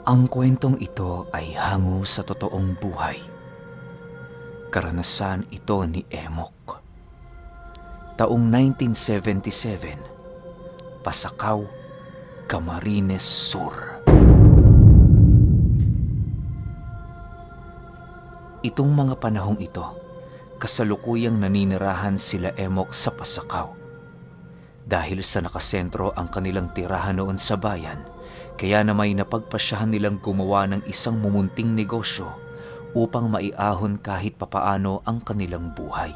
Ang kwentong ito ay hango sa totoong buhay. Karanasan ito ni Emok. Taong 1977, Pasakaw, Camarines Sur. Itong mga panahong ito, kasalukuyang naninirahan sila Emok sa Pasakaw. Dahil sa nakasentro ang kanilang tirahan noon sa bayan, kaya na may napagpasyahan nilang gumawa ng isang mumunting negosyo upang maiahon kahit papaano ang kanilang buhay.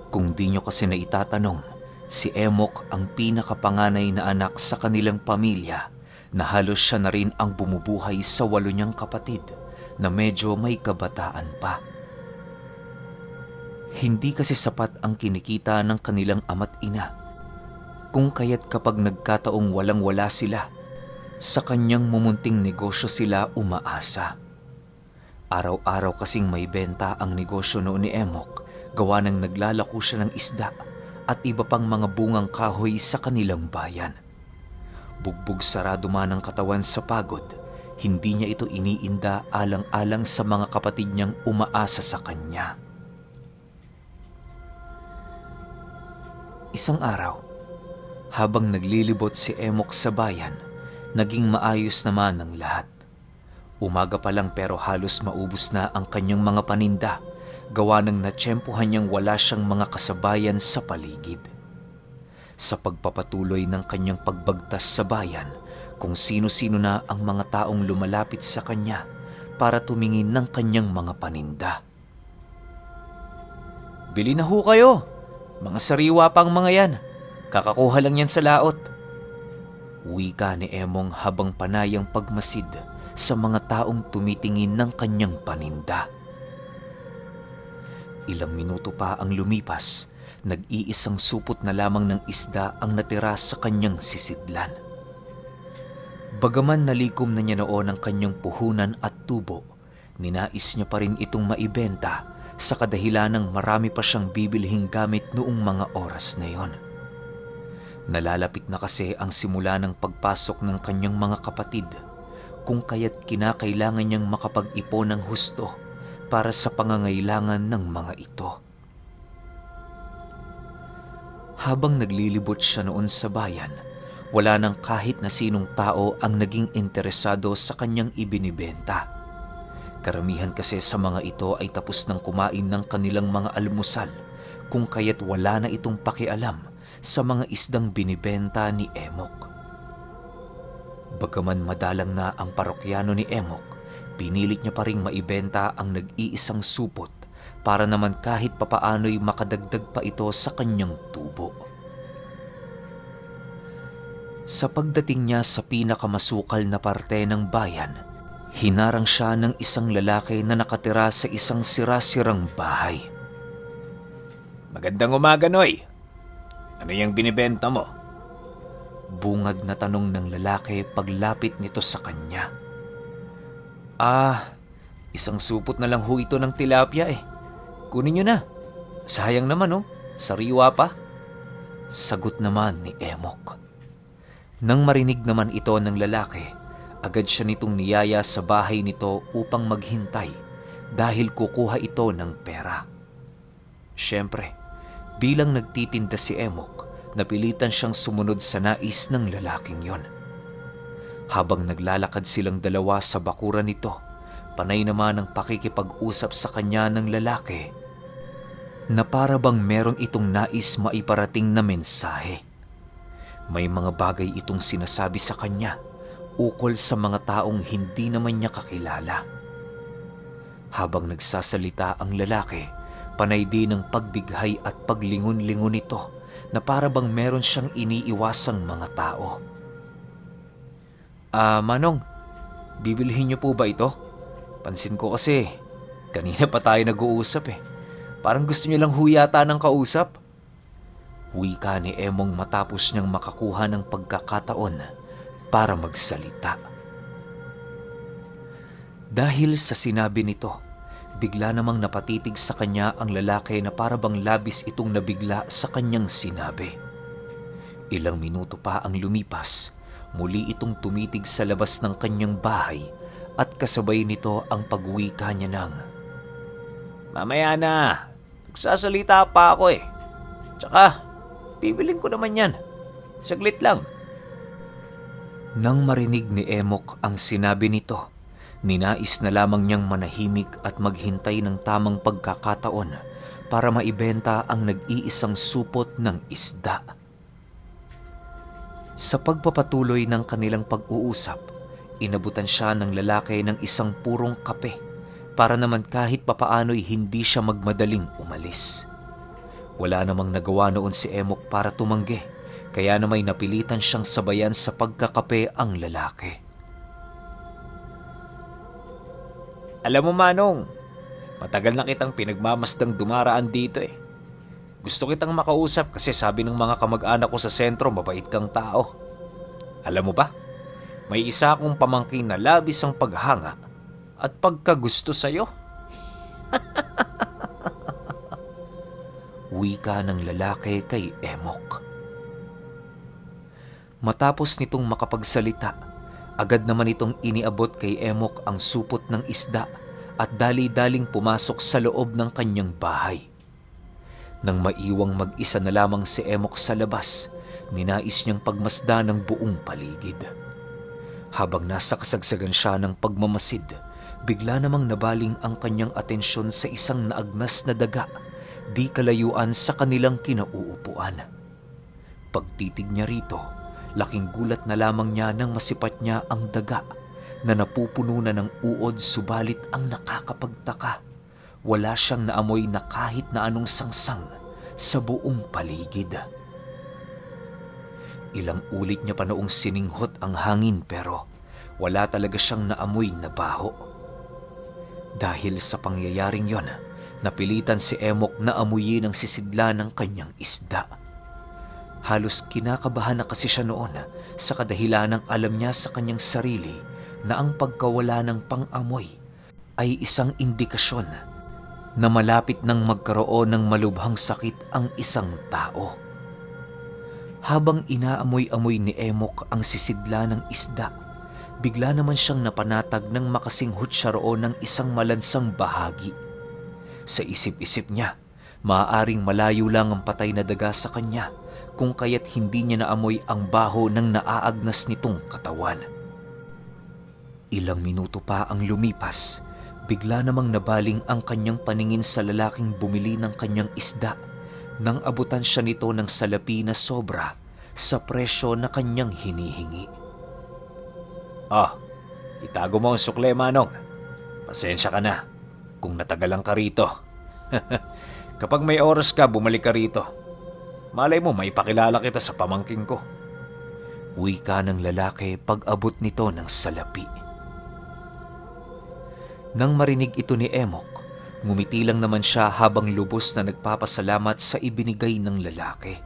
Kung di nyo kasi naitatanong, si Emok ang pinakapanganay na anak sa kanilang pamilya na halos siya na rin ang bumubuhay sa 8 niyang kapatid na medyo may kabataan pa. Hindi kasi sapat ang kinikita ng kanilang ama't ina, kung kaya't kapag nagkataong walang-wala sila, sa kanyang mumunting negosyo sila umaasa. Araw-araw kasing may benta ang negosyo noon ni Emok, gawa ng naglalako siya ng isda at iba pang mga bungang kahoy sa kanilang bayan. Bugbog sarado man ang katawan sa pagod, hindi niya ito iniinda alang-alang sa mga kapatid niyang umaasa sa kanya. Isang araw, habang naglilibot si Emok sa bayan, naging maayos naman ang lahat. Umaga pa lang pero halos maubos na ang kanyang mga paninda, gawa ng natsyempohan niyang wala siyang mga kasabayan sa paligid. Sa pagpapatuloy ng kanyang pagbagtas sa bayan, kung sino-sino na ang mga taong lumalapit sa kanya para tumingin ng kanyang mga paninda. "Bili na ho kayo! Mga sariwa pang mga yan. Kakakuha lang yan sa laot." Wika ni Emong habang panayang pagmasid sa mga taong tumitingin ng kanyang paninda. Ilang minuto pa ang lumipas, nag-iisang supot na lamang ng isda ang natira sa kanyang sisidlan. Bagaman nalikom na niya noon ang kanyang puhunan at tubo, ninais niya pa rin itong maibenta sa kadahilan ng marami pa siyang bibilhing gamit noong mga oras na yon. Nalalapit na kasi ang simula ng pagpasok ng kanyang mga kapatid, kung kaya't kinakailangan niyang makapag-ipon ng husto para sa pangangailangan ng mga ito. Habang naglilibot siya noon sa bayan, wala nang kahit na sinong tao ang naging interesado sa kanyang ibinibenta. Karamihan kasi sa mga ito ay tapos nang kumain ng kanilang mga almusal, kung kaya't wala na itong pakialam sa mga isdang binibenta ni Emok. Bagaman madalang na ang parokyano ni Emok, pinilit niya pa ring maibenta ang nag-iisang supot para naman kahit papaano'y makadagdag pa ito sa kanyang tubo. Sa pagdating niya sa pinakamasukal na parte ng bayan, hinarang siya ng isang lalaki na nakatira sa isang sira-sirang bahay. "Magandang umaga, Noy. Ano yung binibenta mo?" Bungad na tanong ng lalaki paglapit nito sa kanya. Isang supot na lang ho ito ng tilapia eh. Kunin nyo na. Sayang naman oh, sariwa pa." Sagot naman ni Emok. Nang marinig naman ito ng lalaki, agad siya nitong niyaya sa bahay nito upang maghintay dahil kukuha ito ng pera. Siyempre, bilang nagtitinda si Emok, napilitan siyang sumunod sa nais ng lalaking yon. Habang naglalakad silang dalawa sa bakuran nito, panay naman ang pakikipag-usap sa kanya ng lalaki na para bang meron itong nais maiparating na mensahe. May mga bagay itong sinasabi sa kanya ukol sa mga taong hindi naman niya kakilala. Habang nagsasalita ang lalaki, panay din ang pagdighay at paglingon-lingon nito na para bang meron siyang iniiwasang mga tao. Manong, bibilhin niyo po ba ito? Pansin ko kasi, kanina pa tayo nag-uusap eh. Parang gusto niyo lang huyata ng kausap." Wika ni Emong matapos niyang makakuha ng pagkakataon para magsalita. Dahil sa sinabi nito, bigla namang napatitig sa kanya ang lalaki na para bang labis itong nabigla sa kanyang sinabi. Ilang minuto pa ang lumipas, muli itong tumitig sa labas ng kanyang bahay at kasabay nito ang pag-uwika niya ng, "Mamaya na, nagsasalita pa ako eh. Tsaka, bibilin ko naman yan. Saglit lang." Nang marinig ni Emok ang sinabi nito, ninais na lamang niyang manahimik at maghintay ng tamang pagkakataon para maibenta ang nag-iisang supot ng isda. Sa pagpapatuloy ng kanilang pag-uusap, inabutan siya ng lalaki ng isang purong kape para naman kahit papaano'y hindi siya magmadaling umalis. Wala namang nagawa noon si Emok para tumanggi, kaya namay napilitan siyang sabayan sa pagkakape ang lalaki. "Alam mo, Manong, matagal na kitang pinagmamasdang dumaraan dito eh. Gusto kitang makausap kasi sabi ng mga kamag-anak ko sa sentro mabait kang tao. Alam mo ba, may isa akong pamangkin na labis ang paghanga at pagkagusto sa'yo." Wika ng lalaki kay Emok. Matapos nitong makapagsalita, agad naman itong iniabot kay Emok ang supot ng isda at dali-daling pumasok sa loob ng kanyang bahay. Nang maiwang mag-isa na lamang si Emok sa labas, ninais niyang pagmasdan ng buong paligid. Habang nasa kasagsagan siya ng pagmamasid, bigla namang nabaling ang kanyang atensyon sa isang naagnas na daga, di kalayuan sa kanilang kinauupuan. Pagtitig niya rito, laking gulat na lamang niya nang masipat niya ang daga na napupuno na ng uod, subalit ang nakakapagtaka, wala siyang naamoy na kahit na anong sangsang sa buong paligid. Ilang ulit niya pa noong sininghot ang hangin pero wala talaga siyang naamoy na baho. Dahil sa pangyayaring yon, napilitan si Emok na amuyin ang sisidla ng kanyang isda. Halos kinakabahan na kasi siya noon sa kadahilan ng alam niya sa kanyang sarili na ang pagkawala ng pang-amoy ay isang indikasyon na malapit nang magkaroon ng malubhang sakit ang isang tao. Habang inaamoy-amoy ni Emok ang sisidla ng isda, bigla naman siyang napanatag nang makasinghot siya roon ng isang malansang bahagi. Sa isip-isip niya, maaaring malayo lang ang patay na daga sa kanya kung kaya't hindi niya naamoy ang baho ng naaagnas nitong katawan. Ilang minuto pa ang lumipas, bigla namang nabaling ang kanyang paningin sa lalaking bumili ng kanyang isda nang abutan siya nito ng salapi na sobra sa presyo na kanyang hinihingi. Itago mo ang sukle, Manong. Pasensya ka na kung natagalan ka rito. Kapag may oras ka, bumalik ka rito. Malay mo, maipakilala kita sa pamangkin ko." Wika ng lalaki pag-abot nito ng salapi. Nang marinig ito ni Emok, ngumiti lang naman siya habang lubos na nagpapasalamat sa ibinigay ng lalaki.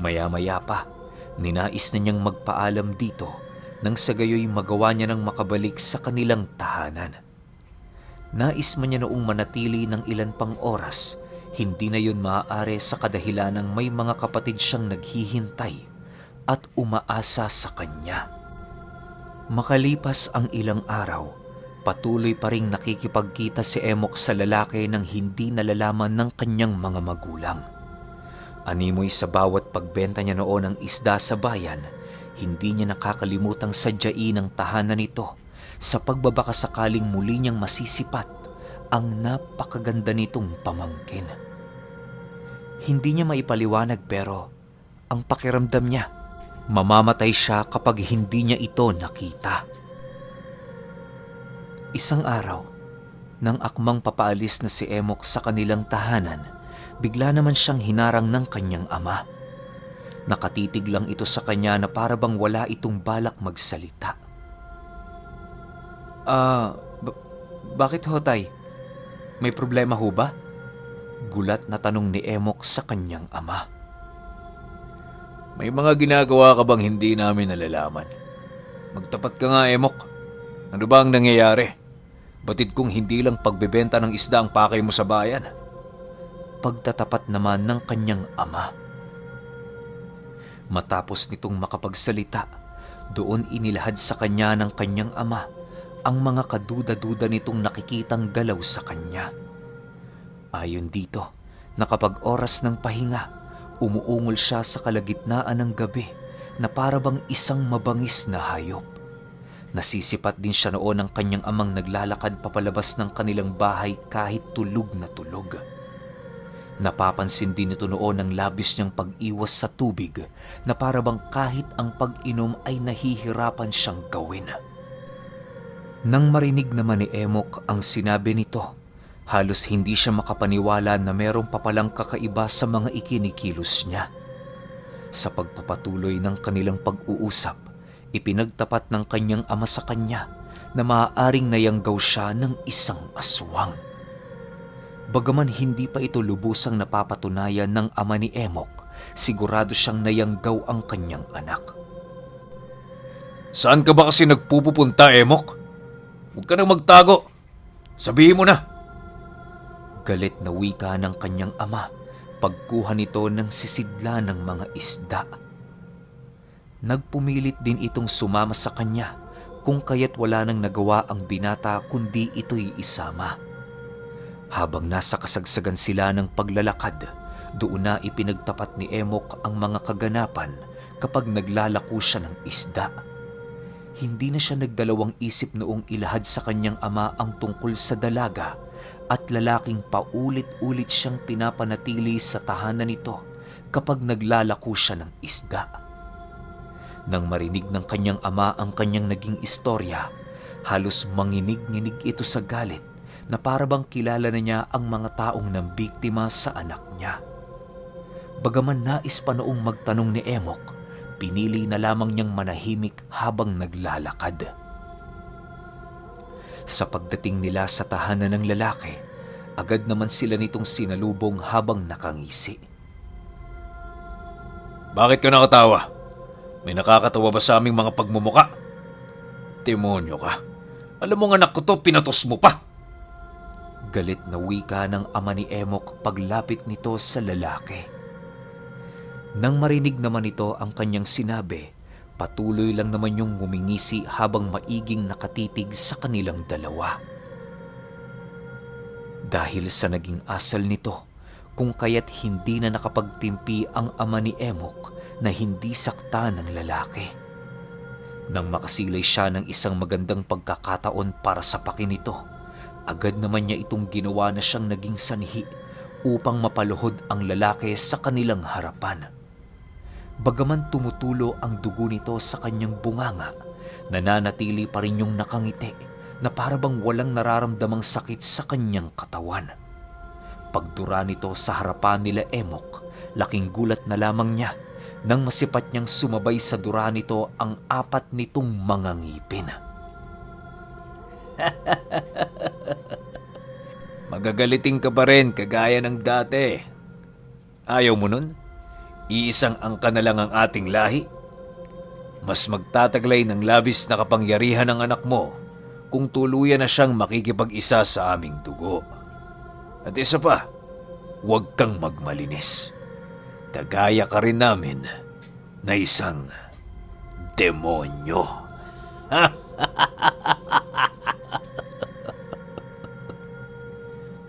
Maya-maya pa, ninais na niyang magpaalam dito nang sa gayoy magawa niya ng makabalik sa kanilang tahanan. Nais man niya noong manatili ng ilan pang oras, hindi na yun maaari sa kadahilan ng may mga kapatid siyang naghihintay at umaasa sa kanya. Makalipas ang ilang araw, patuloy pa ring nakikipagkita si Emok sa lalaki nang hindi nalalaman ng kanyang mga magulang. Animoy sa bawat pagbenta niya noon ng isda sa bayan, hindi niya nakakalimutang sadyain ang tahanan nito sa pagbabaka sakaling muli niyang masisipat ang napakaganda nitong pamangkin. Hindi niya maipaliwanag pero ang pakiramdam niya, mamamatay siya kapag hindi niya ito nakita. Isang araw, nang akmang papaalis na si Emok sa kanilang tahanan, bigla naman siyang hinarang ng kanyang ama. Nakatitig lang ito sa kanya na para bang wala itong balak magsalita. Bakit ho, tay? May problema ho ba?" Gulat na tanong ni Emok sa kanyang ama. "May mga ginagawa ka bang hindi namin nalalaman? Magtapat ka nga, Emok. Ano ba ang nangyayari? Batid kong hindi lang pagbebenta ng isda ang pakay mo sa bayan." Pagtatapat naman ng kanyang ama. Matapos nitong makapagsalita, Doon inilahad sa kanya ng kanyang ama ang mga kaduda-duda nitong nakikitang galaw sa kanya. Ayon dito, na kapag oras ng pahinga, umuungol siya sa kalagitnaan ng gabi na parabang isang mabangis na hayop. Nasisipat din siya noon ng kanyang amang naglalakad papalabas ng kanilang bahay kahit tulog na tulog. Napapansin din ito noon ang labis niyang pag-iwas sa tubig na parabang kahit ang pag-inom ay nahihirapan siyang gawin. Nang marinig naman ni Emok ang sinabi nito, halos hindi siya makapaniwala na merong papalang kakaiba sa mga ikinikilos niya. Sa pagpapatuloy ng kanilang pag-uusap, ipinagtapat ng kanyang ama sa kanya na maaaring nayanggaw siya ng isang aswang. Bagaman hindi pa ito lubusang napapatunayan ng ama ni Emok, sigurado siyang nayanggaw ang kanyang anak. Saan ka ba kasi nagpupunta, Emok? Huwag ka nang magtago. Sabihin mo na. Galit na wika ng kanyang ama pagkuha nito ng sisidla ng mga isda. Nagpumilit din itong sumama sa kanya kung kaya't wala nang nagawa ang binata kundi ito'y isama. Habang nasa kasagsagan sila ng paglalakad, doon na ipinagtapat ni Emok ang mga kaganapan kapag naglalako siya ng isda. Hindi na siya nagdalawang isip noong ilahad sa kanyang ama ang tungkol sa dalaga at lalaking paulit-ulit siyang pinapanatili sa tahanan nito kapag naglalako siya ng isda. Nang marinig ng kanyang ama ang kanyang naging istorya, halos manginig-nginig ito sa galit na parabang kilala na niya ang mga taong nambiktima sa anak niya. Bagaman nais pa noong magtanong ni Emok, pinili na lamang niyang manahimik habang naglalakad. Sa pagdating nila sa tahanan ng lalaki, agad naman sila nitong sinalubong habang nakangisi. Bakit ka nakatawa? May nakakatawa ba sa aming mga pagmumuka? Demonyo ka. Alam mo nga anak ko to, pinatos mo pa. Galit na wika ng ama ni Emok paglapit nito sa lalaki. Nang marinig naman ito ang kanyang sinabi, patuloy lang naman yung ngumingisi habang maiging nakatitig sa kanilang dalawa. Dahil sa naging asal nito, kung kaya't hindi na nakapagtimpi ang ama ni Emok na hindi sakta ng lalaki. Nang makasilay siya ng isang magandang pagkakataon para sapakin ito, agad naman niya itong ginawa na siyang naging sanhi upang mapaluhod ang lalaki sa kanilang harapan. Bagaman tumutulo ang dugo nito sa kanyang bunganga, nananatili pa rin yung nakangiti na parabang walang nararamdamang sakit sa kanyang katawan. Pagdura nito sa harapan nila Emok, laking gulat na lamang niya nang masipat niyang sumabay sa dura nito ang 4 nitong mga ngipin. Magagaliting ka pa rin kagaya ng dati. Ayaw mo nun? Iisang angka na lang ang ating lahi. Mas magtataglay ng labis na kapangyarihan ng anak mo kung tuluyan na siyang makikipag-isa sa aming dugo. At isa pa, huwag kang magmalinis. Kagaya ka rin namin na isang demonyo.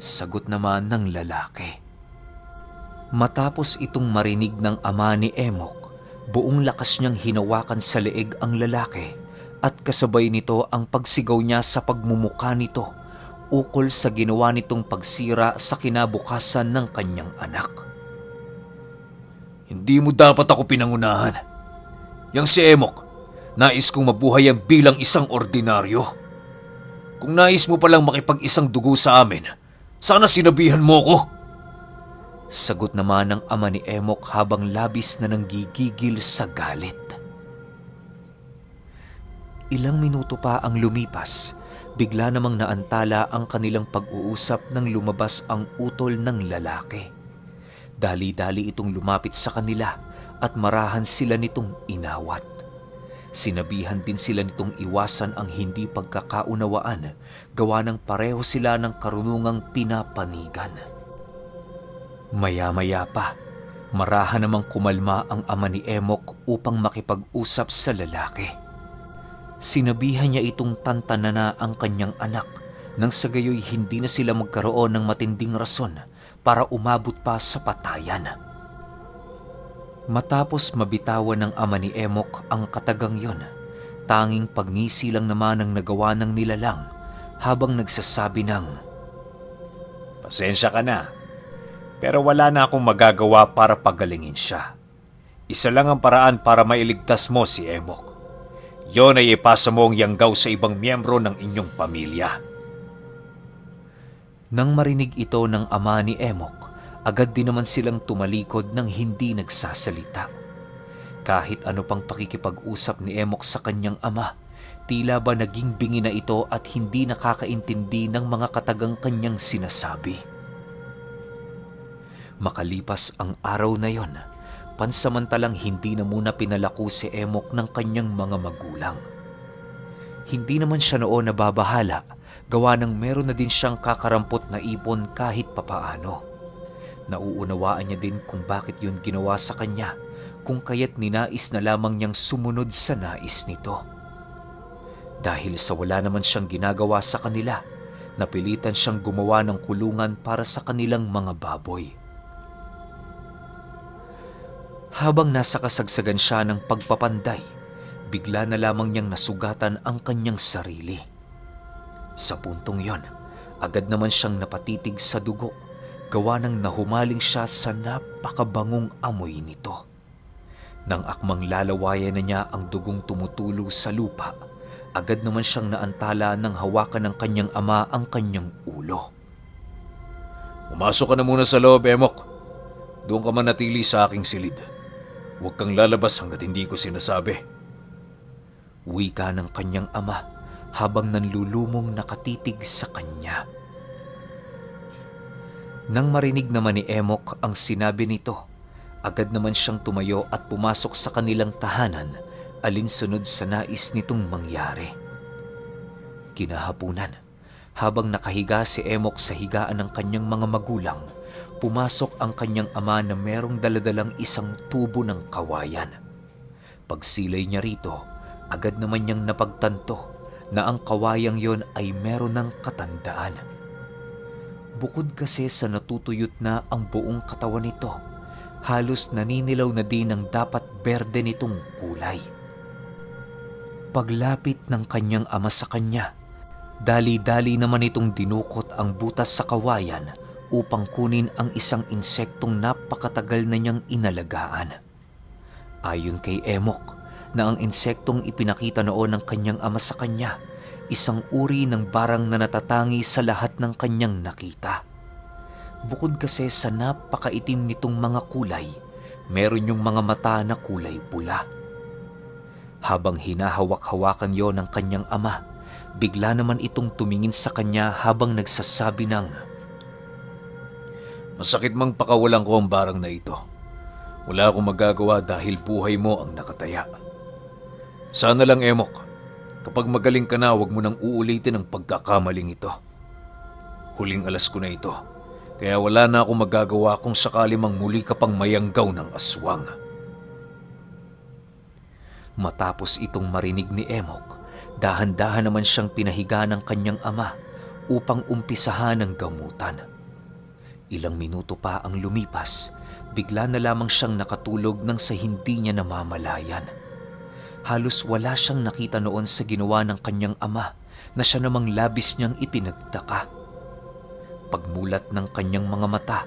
Sagot naman ng lalaki. Matapos itong marinig ng ama ni Emok, buong lakas niyang hinawakan sa leeg ang lalaki at kasabay nito ang pagsigaw niya sa pagmumuka nito ukol sa ginawa nitong pagsira sa kinabukasan ng kanyang anak. Hindi mo dapat ako pinangunahan. Yang si Emok, nais kong mabuhay ang bilang isang ordinaryo. Kung nais mo palang makipag-isang dugo sa amin, sana sinabihan mo ko. Sagot naman ng ama ni Emok habang labis na nanggigigil sa galit. Ilang minuto pa ang lumipas, bigla namang naantala ang kanilang pag-uusap nang lumabas ang utol ng lalaki. Dali-dali itong lumapit sa kanila at marahan sila nitong inawat. Sinabihan din sila nitong iwasan ang hindi pagkakaunawaan, gawa ng pareho sila ng karunungang pinapanigan. Maya-maya pa, marahan namang kumalma ang ama ni Emok upang makipag-usap sa lalaki. Sinabihan niya itong tantanan na ang kanyang anak nang sa gayoy hindi na sila magkaroon ng matinding rason para umabot pa sa patayan. Matapos mabitawan ng ama ni Emok ang katagang yon, tanging pagngisi lang naman ang nagawa ng nilalang habang nagsasabi ng, Pasensya ka na, pero wala na akong magagawa para pagalingin siya. Isa lang ang paraan para mailigtas mo si Emok. Yon ay ipasa mo ang yanggaw sa ibang miyembro ng inyong pamilya. Nang marinig ito ng ama ni Emok, agad din naman silang tumalikod ng hindi nagsasalita. Kahit ano pang pakikipag-usap ni Emok sa kanyang ama, tila ba naging bingi na ito at hindi nakakaintindi ng mga katagang kanyang sinasabi. Makalipas ang araw na yon, pansamantalang hindi na muna pinalako si Emok ng kanyang mga magulang. Hindi naman siya noon nababahala, gawa ng meron na din siyang kakarampot na ipon kahit papaano. Nauunawaan niya din kung bakit yun ginawa sa kanya, kung kaya't ninais na lamang niyang sumunod sa nais nito. Dahil sa wala naman siyang ginagawa sa kanila, napilitan siyang gumawa ng kulungan para sa kanilang mga baboy. Habang nasa kasagsagan siya ng pagpapanday, bigla na lamang niyang nasugatan ang kanyang sarili. Sa puntong yon, agad naman siyang napatitig sa dugo, gawa ng nahumaling siya sa napakabangong amoy nito. Nang akmang lalawayan na niya ang dugong tumutulo sa lupa, agad naman siyang naantala ng hawakan ng kanyang ama ang kanyang ulo. Pumasok ka na muna sa loob, Emok. Doon ka manatili sa aking silid. Huwag kang lalabas hanggat hindi ko sinasabi. Wika ng kanyang ama habang nanlulumong nakatitig sa kanya. Nang marinig naman ni Emok ang sinabi nito, agad naman siyang tumayo at pumasok sa kanilang tahanan alinsunod sa nais nitong mangyari. Kinahapunan, habang nakahiga si Emok sa higaan ng kanyang mga magulang, pumasok ang kanyang ama na merong daladalang isang tubo ng kawayan. Pagsilay niya rito, agad naman niyang napagtanto na ang kawayang yon ay meron ng katandaan. Bukod kasi sa natutuyot na ang buong katawan nito, halos naninilaw na din ang dapat berde nitong kulay. Paglapit ng kanyang ama sa kanya, dali-dali naman itong dinukot ang butas sa kawayan upang kunin ang isang insektong napakatagal na niyang inalagaan. Ayon kay Emok, na ang insektong ipinakita noon ng kanyang ama sa kanya, isang uri ng barang na natatangi sa lahat ng kanyang nakita. Bukod kasi sa napakaitim nitong mga kulay, meron yung mga mata na kulay pula. Habang hinahawak-hawakan yon ng kanyang ama, bigla naman itong tumingin sa kanya habang nagsasabi ng, Masakit mang pakawalan ko ang barang na ito. Wala akong magagawa dahil buhay mo ang nakataya. Sana lang, Emok, kapag magaling ka na, huwag mo nang uulitin ang pagkakamaling ito. Huling alas ko na ito, kaya wala na akong magagawa kung sakali mang muli ka pang mayanggaw ng aswang. Matapos itong marinig ni Emok, dahan-dahan naman siyang pinahiga ng kanyang ama upang umpisahan ang gamutan. Ilang minuto pa ang lumipas, bigla na lamang siyang nakatulog nang sa hindi niya namamalayan. Halos wala siyang nakita noon sa ginawa ng kanyang ama na siya namang labis niyang ipinagtaka. Pagmulat ng kanyang mga mata,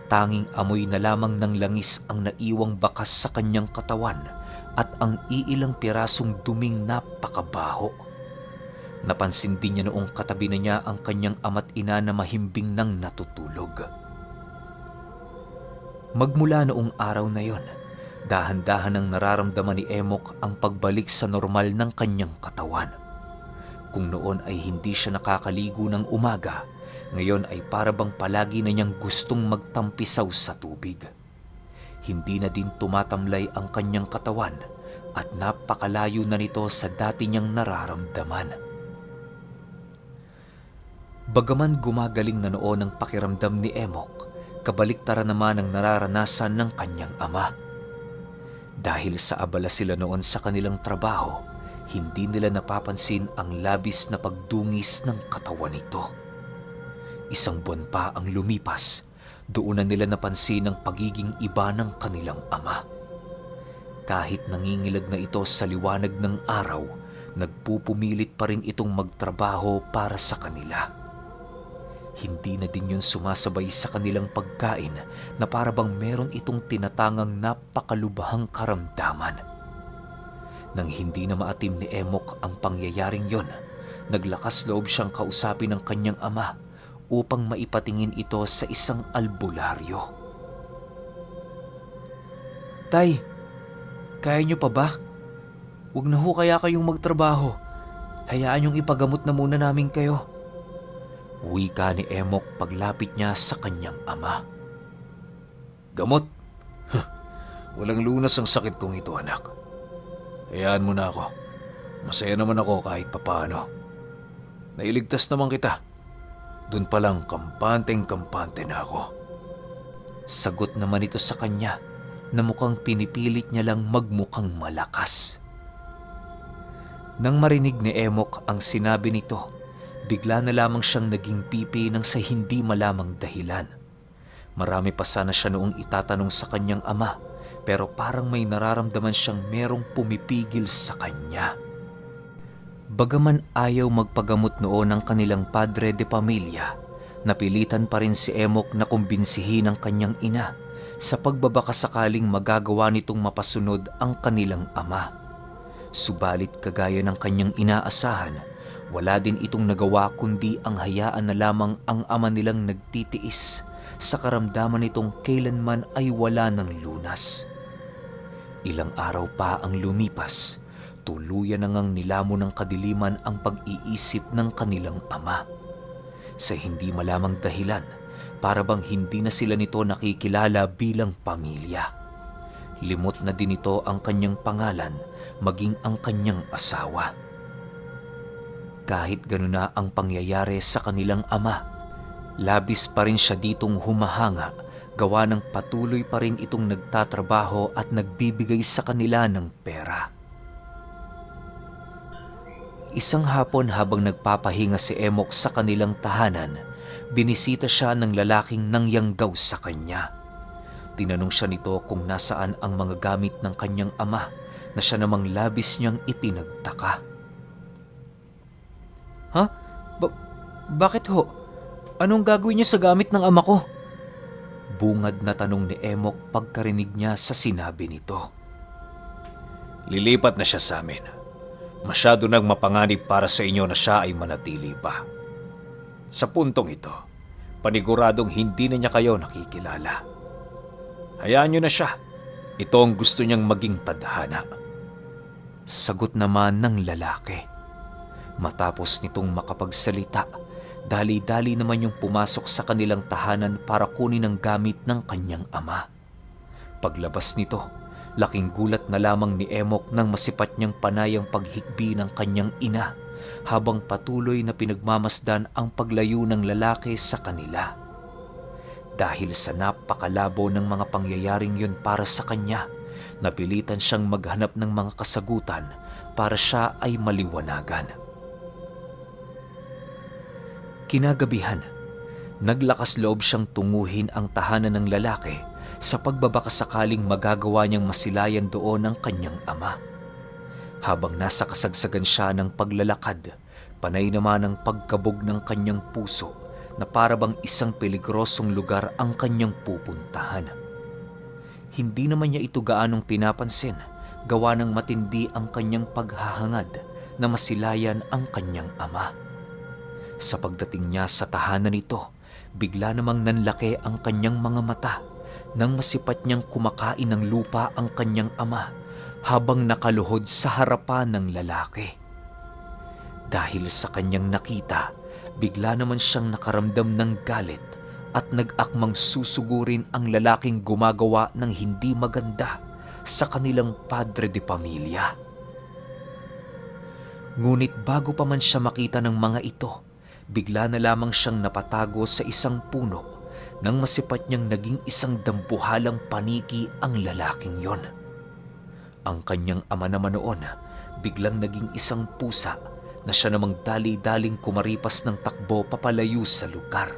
tanging amoy na lamang ng langis ang naiwang bakas sa kanyang katawan at ang iilang pirasong duming napakabaho. Napansin din niya noong katabi na niya ang kanyang ama't ina na mahimbing nang natutulog. Magmula noong araw na yon, dahan-dahan ang nararamdaman ni Emok ang pagbalik sa normal ng kanyang katawan. Kung noon ay hindi siya nakakaligo ng umaga, ngayon ay parabang palagi na niyang gustong magtampisaw sa tubig. Hindi na din tumatamlay ang kanyang katawan at napakalayo na nito sa dati niyang nararamdaman. Bagaman gumagaling na noon ang pakiramdam ni Emok, kabaliktaran naman ang nararanasan ng kanyang ama. Dahil sa abala sila noon sa kanilang trabaho, Hindi nila napapansin ang labis na pagdungis ng katawan nito. Isang buwan pa ang lumipas, doon na nila napansin ang pagiging iba ng kanilang ama. Kahit nangingilag na ito sa liwanag ng araw, nagpupumilit pa rin itong magtrabaho para sa kanila. Hindi na din yun sumasabay sa kanilang pagkain na para bang meron itong tinatangang napakalubhang karamdaman. Nang hindi na maatim ni Emok ang pangyayaring yon, naglakas loob siyang kausapin ng kanyang ama upang maipatingin ito sa isang albularyo. Tay, kaya niyo pa ba? Huwag na ho kaya kayong magtrabaho. Hayaan yung ipagamot na muna namin kayo. Wika ni Emok paglapit niya sa kanyang ama. Gamot? Walang lunas ang sakit kong ito, anak. Hayaan mo na ako. Masaya naman ako kahit papaano. Nailigtas naman kita. Doon pa lang kampanteng-kampante na ako. Sagot naman ito sa kanya na mukhang pinipilit niya lang magmukhang malakas. Nang marinig ni Emok ang sinabi nito, bigla na lamang siyang naging pipi ng sa hindi malamang dahilan. Marami pa sana siya noong itatanong sa kanyang ama, pero parang may nararamdaman siyang merong pumipigil sa kanya. Bagaman ayaw magpagamot noon ng kanilang padre de pamilya, napilitan pa rin si Emok na kumbinsihin ang kanyang ina sa pagbabakasakaling magagawa nitong mapasunod ang kanilang ama. Subalit kagaya ng kanyang inaasahan, wala din itong nagawa kundi ang hayaan na lamang ang ama nilang nagtitiis sa karamdaman nitong kailanman ay wala ng lunas. Ilang araw pa ang lumipas, tuluyan na ngang nilamo ng kadiliman ang pag-iisip ng kanilang ama. Sa hindi malamang dahilan, para bang hindi na sila nito nakikilala bilang pamilya. Limot na din ito ang kanyang pangalan, maging ang kanyang asawa. Kahit gano'n na ang pangyayari sa kanilang ama, labis pa rin siya ditong humahanga, gawa ng patuloy pa rin itong nagtatrabaho at nagbibigay sa kanila ng pera. Isang hapon habang nagpapahinga si Emok sa kanilang tahanan, binisita siya ng lalaking nangyanggaw sa kanya. Tinanong siya nito kung nasaan ang mga gamit ng kanyang ama na siya namang labis niyang ipinagtaka. Ha? Bakit ho? Anong gagawin niyo sa gamit ng ama ko? Bungad na tanong ni Emok pagkarinig niya sa sinabi nito. Lilipat na siya sa amin. Masyado nang mapanganib para sa inyo na siya ay manatili pa. Sa puntong ito, paniguradong hindi na niya kayo nakikilala. Hayaan niyo na siya. Ito ang gusto niyang maging tadhana. Sagot naman ng lalaki. Matapos nitong makapagsalita, dali-dali naman yung pumasok sa kanilang tahanan para kunin ang gamit ng kanyang ama. Paglabas nito, laking gulat na lamang ni Emok nang masipat niyang panayang paghikbi ng kanyang ina habang patuloy na pinagmamasdan ang paglayo ng lalaki sa kanila. Dahil sa napakalabo ng mga pangyayaring yun para sa kanya, napilitan siyang maghanap ng mga kasagutan para siya ay maliwanagan. Kinagabihan, naglakas loob siyang tunguhin ang tahanan ng lalaki sa pagbabakasakaling magagawa niyang masilayan doon ang kanyang ama. Habang nasa kasagsagan siya ng paglalakad, panay naman ang pagkabog ng kanyang puso na para bang isang peligrosong lugar ang kanyang pupuntahan. Hindi naman niya ito gaanong pinapansin, gawa ng matindi ang kanyang paghahangad na masilayan ang kanyang ama. Sa pagdating niya sa tahanan nito, bigla namang nanlaki ang kanyang mga mata nang masipat niyang kumakain ng lupa ang kanyang ama habang nakaluhod sa harapan ng lalaki. Dahil sa kanyang nakita, bigla naman siyang nakaramdam ng galit at nag-akmang susugurin ang lalaking gumagawa ng hindi maganda sa kanilang padre de pamilya. Ngunit bago pa man siya makita ng mga ito, bigla na lamang siyang napatago sa isang puno nang masipat niyang naging isang dambuhalang paniki ang lalaking yon. Ang kanyang ama naman noon, biglang naging isang pusa na siya namang dali-daling kumaripas ng takbo papalayo sa lugar.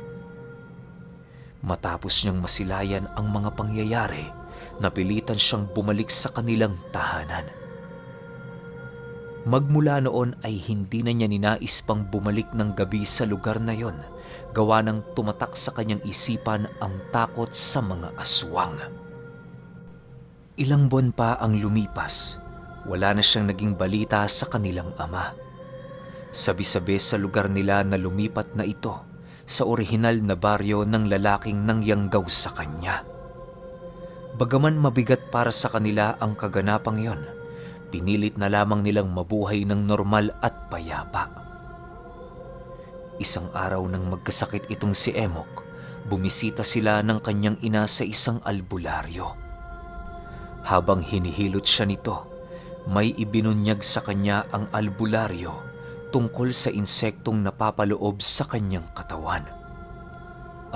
Matapos niyang masilayan ang mga pangyayari, napilitan siyang bumalik sa kanilang tahanan. Magmula noon ay hindi na niya ninais pang bumalik ng gabi sa lugar na yon, gawa ng tumatak sa kanyang isipan ang takot sa mga aswang. Ilang buwan pa ang lumipas, wala na siyang naging balita sa kanilang ama. Sabi-sabi sa lugar nila na lumipat na ito sa orihinal na baryo ng lalaking nangyanggaw sa kanya. Bagaman mabigat para sa kanila ang kaganapang yon, pinilit na lamang nilang mabuhay ng normal at payapa. Isang araw nang magkasakit itong si Emok, bumisita sila ng kanyang ina sa isang albularyo. Habang hinihilot siya nito, may ibinunyag sa kanya ang albularyo tungkol sa insektong napapaloob sa kanyang katawan.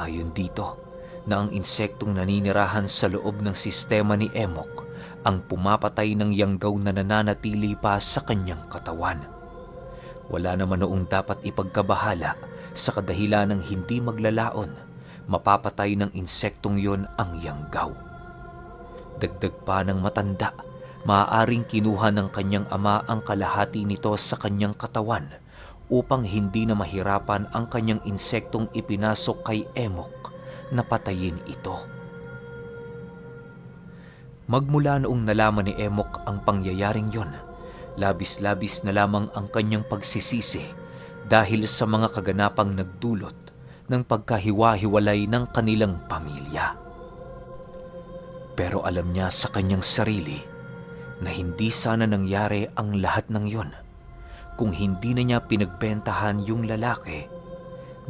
Ayon dito, na ang insektong naninirahan sa loob ng sistema ni Emok ang pumapatay ng yanggaw na nananatili pa sa kanyang katawan. Wala naman noong dapat ipagkabahala sa kadahilan ng hindi maglalaon, mapapatay ng insektong yon ang yanggaw. Dagdag pa ng matanda, maaaring kinuha ng kanyang ama ang kalahati nito sa kanyang katawan upang hindi na mahirapan ang kanyang insektong ipinasok kay Emok na patayin ito. Magmula noong nalaman ni Emok ang pangyayaring yon, labis-labis na lamang ang kanyang pagsisisi dahil sa mga kaganapang nagdulot ng pagkahiwa-hiwalay ng kanilang pamilya. Pero alam niya sa kanyang sarili na hindi sana nangyari ang lahat ng yon kung hindi na niya pinagbentahan yung lalaki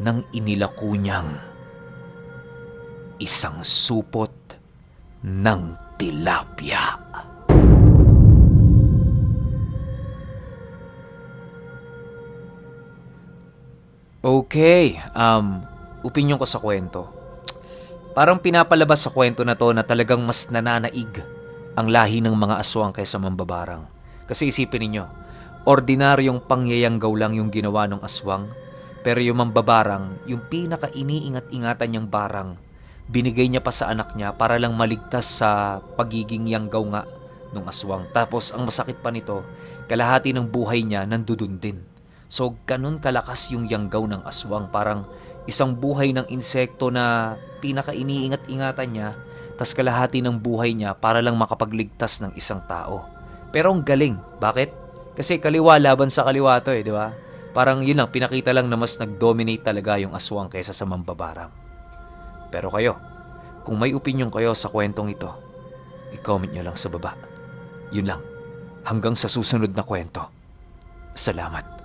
nang inilako niyang isang supot ng tilapia. Okay, opinyon ko sa kwento. Parang pinapalabas sa kwento na to na talagang mas nananaig ang lahi ng mga aswang kaysa mambabarang. Kasi isipin ninyo, ordinaryong pangyayanggaw lang yung ginawa ng aswang, pero yung mambabarang, yung pinaka-iniingat-ingatan niyang barang, binigay niya pa sa anak niya para lang maligtas sa pagiging yanggaw nga ng aswang. Tapos ang masakit pa nito, kalahati ng buhay niya nandudun din. So ganun kalakas yung yanggaw ng aswang, parang isang buhay ng insekto na pinaka-iniingat-ingatan niya, tas kalahati ng buhay niya para lang makapagligtas ng isang tao. Pero ang galing. Bakit? Kasi kaliwa laban sa kaliwa to di ba? Parang yun lang, pinakita lang na mas nag-dominate talaga yung aswang kaysa sa mambabarang. Pero kayo, kung may opinion kayo sa kwentong ito, i-comment nyo lang sa baba. Yun lang. Hanggang sa susunod na kwento. Salamat.